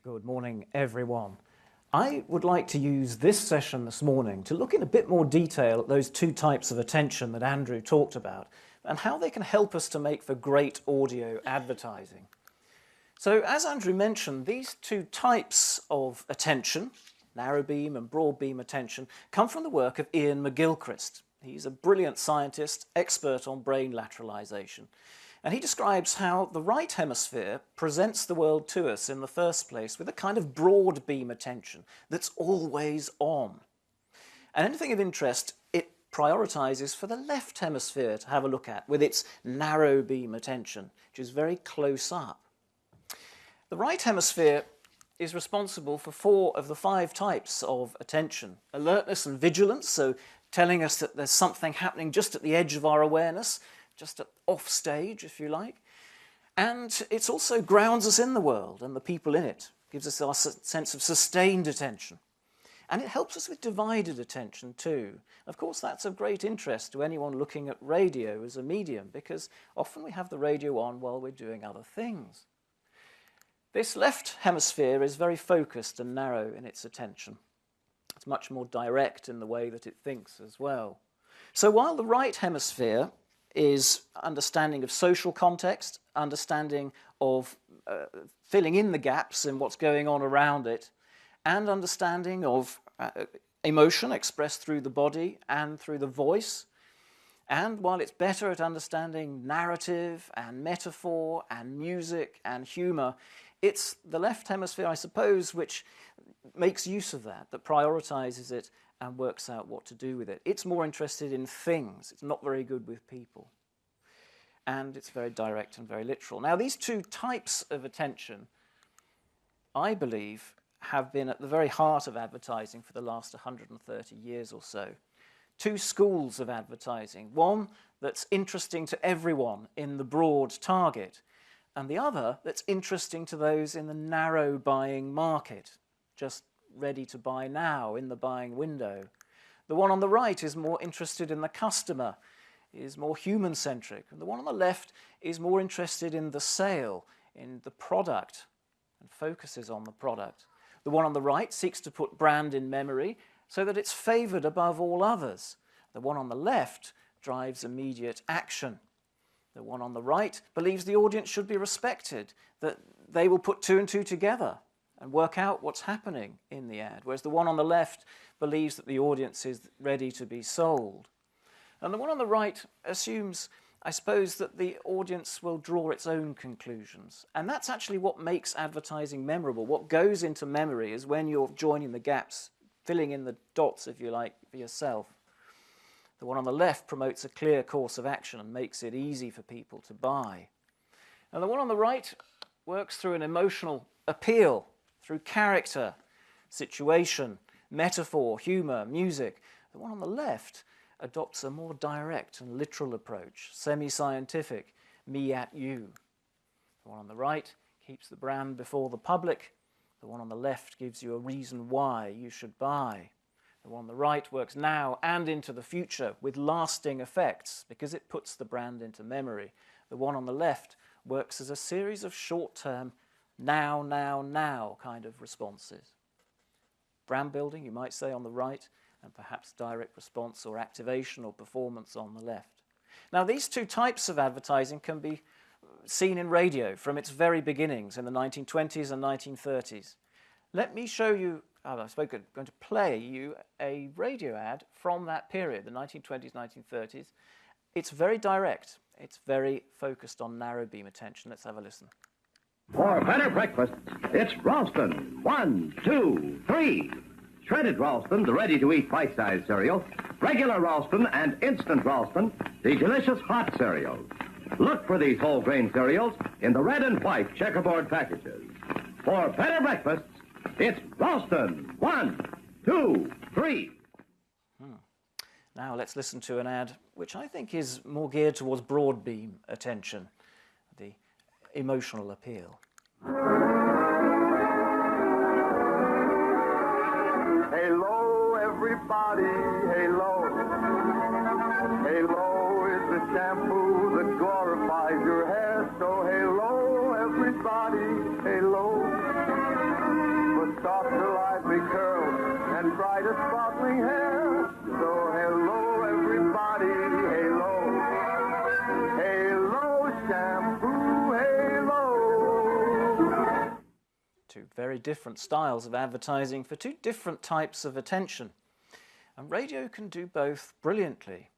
Good morning, everyone. I would like to use this session this morning to look in a bit more detail at those two types of attention that Andrew talked about and how they can help us to make for great audio advertising. So, as Andrew mentioned, these two types of attention, narrow beam and broad beam attention, come from the work of Ian McGilchrist. He's a brilliant scientist, expert on brain lateralization. And he describes how the right hemisphere presents the world to us in the first place with a kind of broad beam attention that's always on. And anything of interest, it prioritizes for the left hemisphere to have a look at with its narrow beam attention, which is very close up. The right hemisphere is responsible for 4 of the 5 types of attention. Alertness and vigilance, so telling us that there's something happening just at the edge of our awareness, just off stage, if you like. And it also grounds us in the world and the people in it, gives us our sense of sustained attention. And it helps us with divided attention too. Of course, that's of great interest to anyone looking at radio as a medium, because often we have the radio on while we're doing other things. This left hemisphere is very focused and narrow in its attention. It's much more direct in the way that it thinks as well. So while the right hemisphere is understanding of social context, understanding of filling in the gaps in what's going on around it, and understanding of emotion expressed through the body and through the voice. And while it's better at understanding narrative and metaphor and music and humour, it's the left hemisphere, I suppose, which makes use of that prioritises it and works out what to do with it. It's more interested in things. It's not very good with people. And it's very direct and very literal. Now, these two types of attention, I believe, have been at the very heart of advertising for the last 130 years or so. 2 schools of advertising. One that's interesting to everyone in the broad target, and the other that's interesting to those in the narrow buying market, just ready to buy now in the buying window. The one on the right is more interested in the customer, is more human-centric, and the one on the left is more interested in the sale, in the product, and focuses on the product. The one on the right seeks to put brand in memory so that it's favoured above all others. The one on the left drives immediate action. The one on the right believes the audience should be respected, that they will put 2 and 2 together and work out what's happening in the ad, whereas the one on the left believes that the audience is ready to be sold. And the one on the right assumes, I suppose, that the audience will draw its own conclusions. And that's actually what makes advertising memorable. What goes into memory is when you're joining the gaps, filling in the dots, if you like, for yourself. The one on the left promotes a clear course of action and makes it easy for people to buy. And the one on the right works through an emotional appeal, through character, situation, metaphor, humour, music. The one on the left adopts a more direct and literal approach, semi-scientific, me at you. The one on the right keeps the brand before the public. The one on the left gives you a reason why you should buy. The one on the right works now and into the future with lasting effects because it puts the brand into memory. The one on the left works as a series of short-term now, now, now kind of responses. Brand building, you might say, on the right, and perhaps direct response or activation or performance on the left. Now, these two types of advertising can be seen in radio from its very beginnings in the 1920s and 1930s. Let me show you, I'm going to play you a radio ad from that period, the 1920s, 1930s. It's very direct. It's very focused on narrow beam attention. Let's have a listen. For better breakfast, it's Ralston. 1, 2, 3. Shredded Ralston, the ready-to-eat bite-sized cereal. Regular Ralston and instant Ralston, the delicious hot cereals. Look for these whole grain cereals in the red and white checkerboard packages. For better breakfasts, it's Ralston. 1, 2, 3. Now let's listen to an ad which I think is more geared towards broad beam attention, the emotional appeal. Halo, everybody, halo. Halo is the shampoo that glorifies your hair. So halo, everybody, halo. two very different styles of advertising for two different types of attention. And radio can do both brilliantly.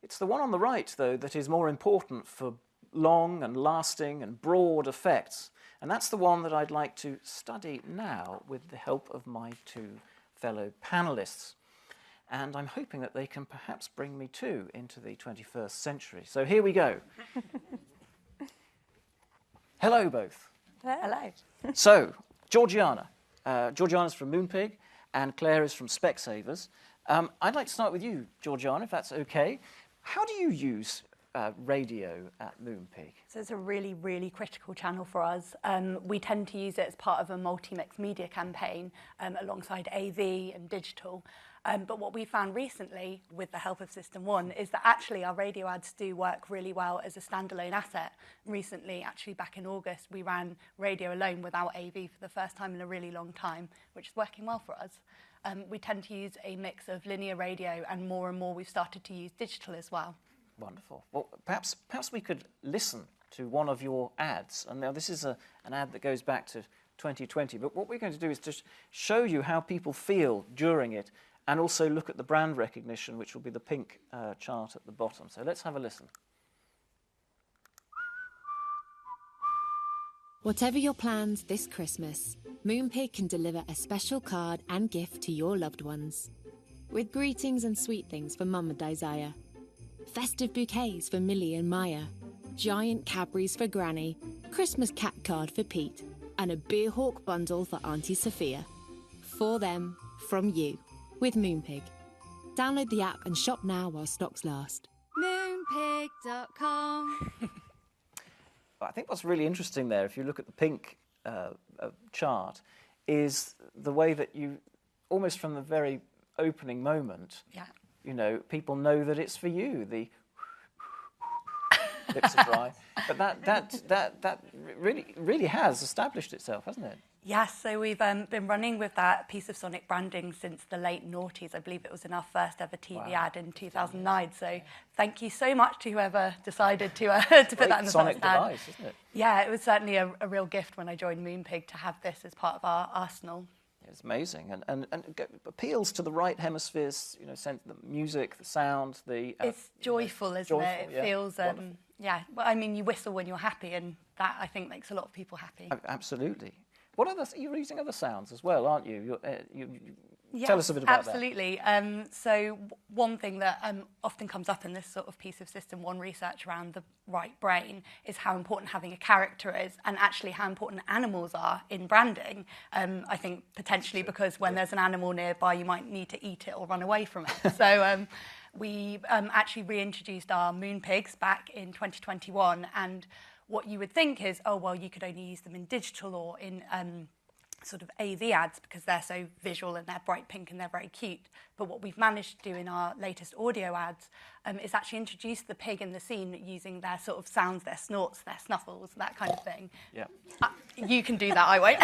It's the one on the right, though, that is more important for long and lasting and broad effects. And that's the one that I'd like to study now with the help of my two fellow panellists. And I'm hoping that they can perhaps bring me too into the 21st century. So here we go. Hello, both. Hello. So, Georgiana. Georgiana's from Moonpig and Claire is from Specsavers. I'd like to start with you, Georgiana, if that's okay. How do you use radio at Moonpig? So it's a really, really critical channel for us. We tend to use it as part of a multi-mix media campaign alongside AV and digital. But what we found recently, with the help of System1, is that actually our radio ads do work really well as a standalone asset. Recently, actually back in August, we ran radio alone without AV for the first time in a really long time, which is working well for us. We tend to use a mix of linear radio, and more we've started to use digital as well. Wonderful. Well, perhaps we could listen to one of your ads. And now this is an ad that goes back to 2020, but what we're going to do is just show you how people feel during it, and also look at the brand recognition, which will be the pink chart at the bottom. So let's have a listen. Whatever your plans this Christmas, Moonpig can deliver a special card and gift to your loved ones. With greetings and sweet things for Mum and Isaiah, festive bouquets for Millie and Maya, giant Cadbury's for Granny, Christmas cat card for Pete, and a Beer Hawk bundle for Auntie Sophia. For them, from you, with Moonpig. Download the app and shop now while stocks last. Moonpig.com. I think what's really interesting there, if you look at the pink chart, is the way that you, almost from the very opening moment, you know, people know that it's for you. The lips are dry, but that really has established itself, hasn't it? Yes, so we've been running with that piece of sonic branding since the late noughties. I believe it was in our first ever TV ad in 2009. So thank you so much to whoever decided to put that in the sonic first ad. device, isn't it? Yeah, it was certainly a real gift when I joined Moonpig to have this as part of our arsenal. It's amazing, and appeals to the right hemispheres. You know, sense the music, the sound, the. It's joyful, isn't it? It feels. Yeah. Well, I mean, you whistle when you're happy, and that I think makes a lot of people happy. Absolutely. What other? You're using other sounds as well, aren't you? Tell us a bit about absolutely. That. So one thing that often comes up in this sort of piece of System1 research around the right brain is how important having a character is, and actually how important animals are in branding. I think potentially because when there's an animal nearby, you might need to eat it or run away from it. So we actually reintroduced our Moonpigs back in 2021, and what you would think is, oh, well, you could only use them in digital or in sort of AV ads because they're so visual and they're bright pink and they're very cute. But what we've managed to do in our latest audio ads is actually introduce the pig in the scene using their sort of sounds, their snorts, their snuffles, that kind of thing. Yeah. You can do that, I won't.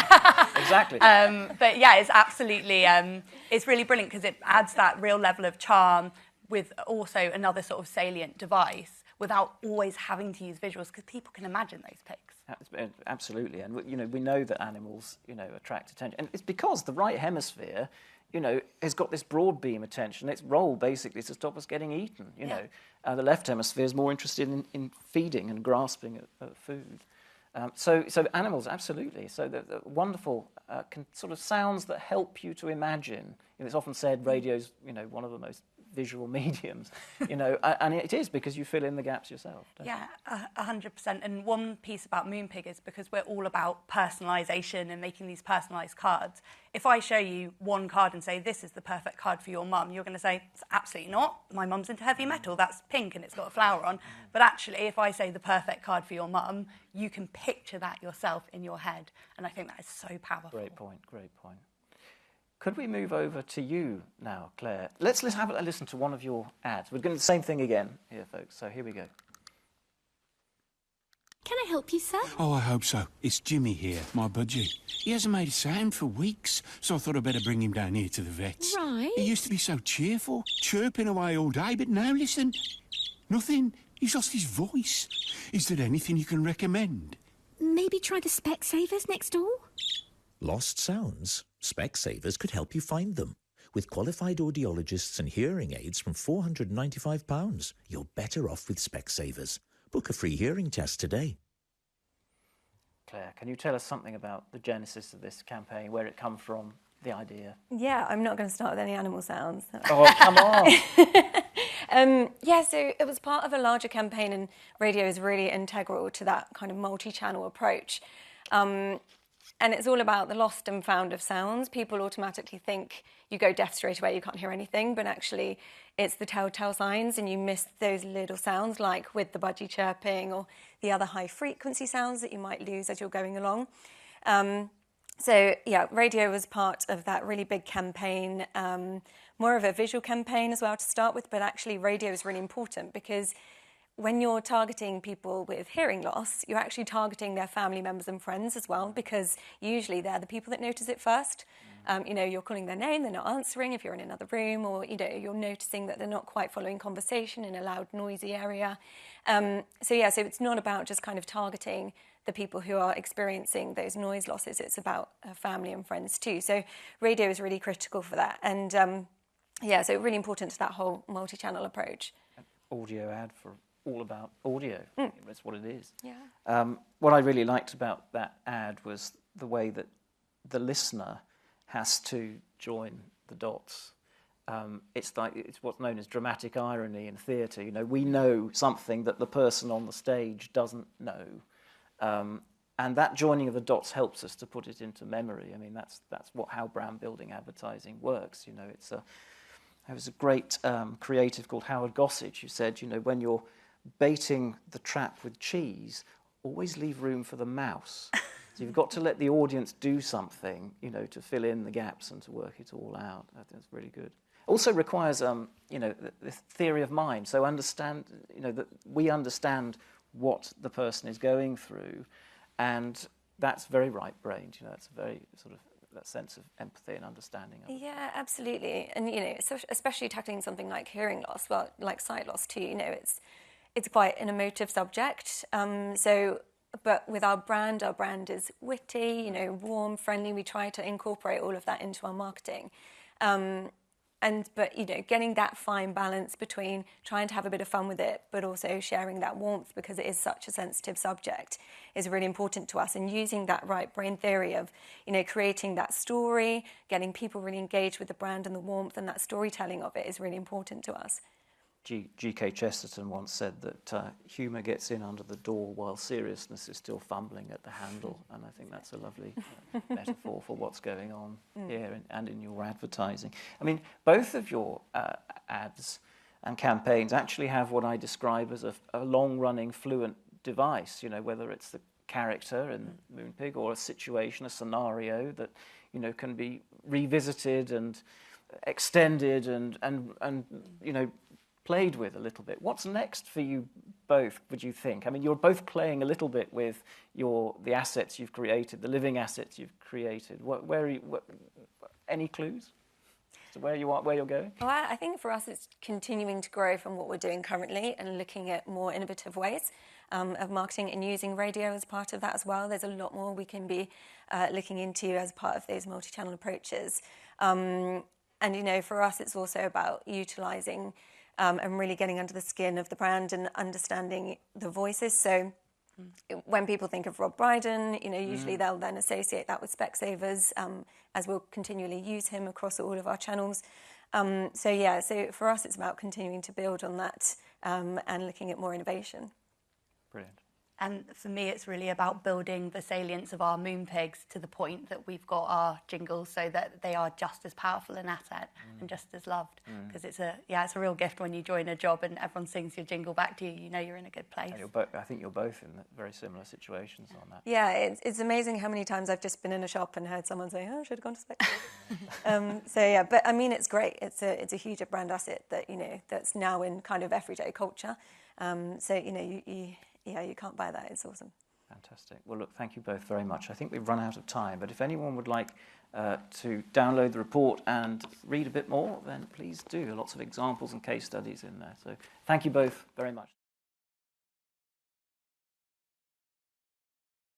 Exactly. But yeah, it's absolutely, it's really brilliant because it adds that real level of charm with also another sort of salient device, without always having to use visuals, because people can imagine those pigs. Absolutely, and you know, we know that animals, you know, attract attention, and it's because the right hemisphere, you know, has got this broad beam attention. Its role basically is to stop us getting eaten. You know, the left hemisphere is more interested in feeding and grasping at food. So animals, absolutely. So the wonderful sort of sounds that help you to imagine. You know, it's often said radio's, you know, one of the most visual mediums, you know, and it is because you fill in the gaps yourself. Don't you? 100%. And one piece about Moonpig is because we're all about personalisation and making these personalised cards. If I show you one card and say, this is the perfect card for your mum, you're going to say, it's absolutely not. My mum's into heavy metal. That's pink and it's got a flower on. But actually, if I say the perfect card for your mum, you can picture that yourself in your head. And I think that is so powerful. Great point, great point. Could we move over to you now, Claire? Let's have a listen to one of your ads. We're going to do the same thing again here, folks. So here we go. Can I help you, sir? Oh, I hope so. It's Jimmy here, my budgie. He hasn't made a sound for weeks, so I thought I'd better bring him down here to the vets. Right. He used to be so cheerful, chirping away all day, but now, listen, nothing. He's lost his voice. Is there anything you can recommend? Maybe try the Specsavers next door? Lost sounds? Specsavers could help you find them. With qualified audiologists and hearing aids from £495, you're better off with Specsavers. Book a free hearing test today. Claire, can you tell us something about the genesis of this campaign, where it come from, the idea? Yeah, I'm not going to start with any animal sounds. Oh, come on! Yeah, so it was part of a larger campaign, and radio is really integral to that kind of multi-channel approach. And it's all about the lost and found of sounds. People automatically think you go deaf straight away, you can't hear anything, but actually it's the telltale signs, and you miss those little sounds, like with the budgie chirping or the other high frequency sounds that you might lose as you're going along. So yeah, radio was part of that really big campaign, more of a visual campaign as well to start with, but actually radio is really important because when you're targeting people with hearing loss, you're actually targeting their family members and friends as well, because usually they're the people that notice it first. You're calling their name, they're not answering if you're in another room, or, you're noticing that they're not quite following conversation in a loud, noisy area. So it's not about just kind of targeting the people who are experiencing those noise losses. It's about family and friends too. So radio is really critical for that. And so really important to that whole multi-channel approach. An audio ad for all about audio. That's what it is. Yeah. What I really liked about that ad was the way that the listener has to join the dots. It's what's known as dramatic irony in theatre. We know something that the person on the stage doesn't know, and that joining of the dots helps us to put it into memory. I mean, that's how brand building advertising works. There was a great creative called Howard Gossage who said, when you're baiting the trap with cheese, always leave room for the mouse. So you've got to let the audience do something, to fill in the gaps and to work it all out. I think that's really good. Also requires, the theory of mind. So understand, that we understand what the person is going through, and that's very right-brained. That's a very sort of that sense of empathy and understanding of it. Yeah, absolutely. And, especially tackling something like hearing loss, well, like sight loss too, it's quite an emotive subject. But with our brand is witty, warm, friendly. We try to incorporate all of that into our marketing. But getting that fine balance between trying to have a bit of fun with it, but also sharing that warmth, because it is such a sensitive subject, is really important to us. And using that right brain theory of, creating that story, getting people really engaged with the brand and the warmth and that storytelling of it is really important to us. G.K. Chesterton once said that humour gets in under the door while seriousness is still fumbling at the handle, and I think that's a lovely metaphor for what's going on here and in your advertising. I mean, both of your ads and campaigns actually have what I describe as a long-running fluent device, whether it's the character in Moonpig or a situation, a scenario that, can be revisited and extended and played with a little bit. What's next for you both, would you think? I mean, you're both playing a little bit with the assets you've created, the living assets you've created. Any clues as to where you're going? Well, I think for us it's continuing to grow from what we're doing currently and looking at more innovative ways of marketing and using radio as part of that as well. There's a lot more we can be looking into as part of those multi-channel approaches. And, for us it's also about utilising and really getting under the skin of the brand and understanding the voices. So when people think of Rob Brydon, usually they'll then associate that with Specsavers, as we'll continually use him across all of our channels. So for us it's about continuing to build on that and looking at more innovation. Brilliant. And for me, it's really about building the salience of our Moonpigs to the point that we've got our jingles so that they are just as powerful an asset and just as loved. Because it's a real gift when you join a job and everyone sings your jingle back to you. You know you're in a good place. I think you're both in very similar situations on that. Yeah, it's amazing how many times I've just been in a shop and heard someone say, "Oh, I should have gone to Specsavers." But I mean, it's great. It's a huge brand asset that that's now in kind of everyday culture. You can't buy that. It's awesome. Fantastic. Well, look, thank you both very much. I think we've run out of time, but if anyone would like to download the report and read a bit more, then please do. Lots of examples and case studies in there. So thank you both very much.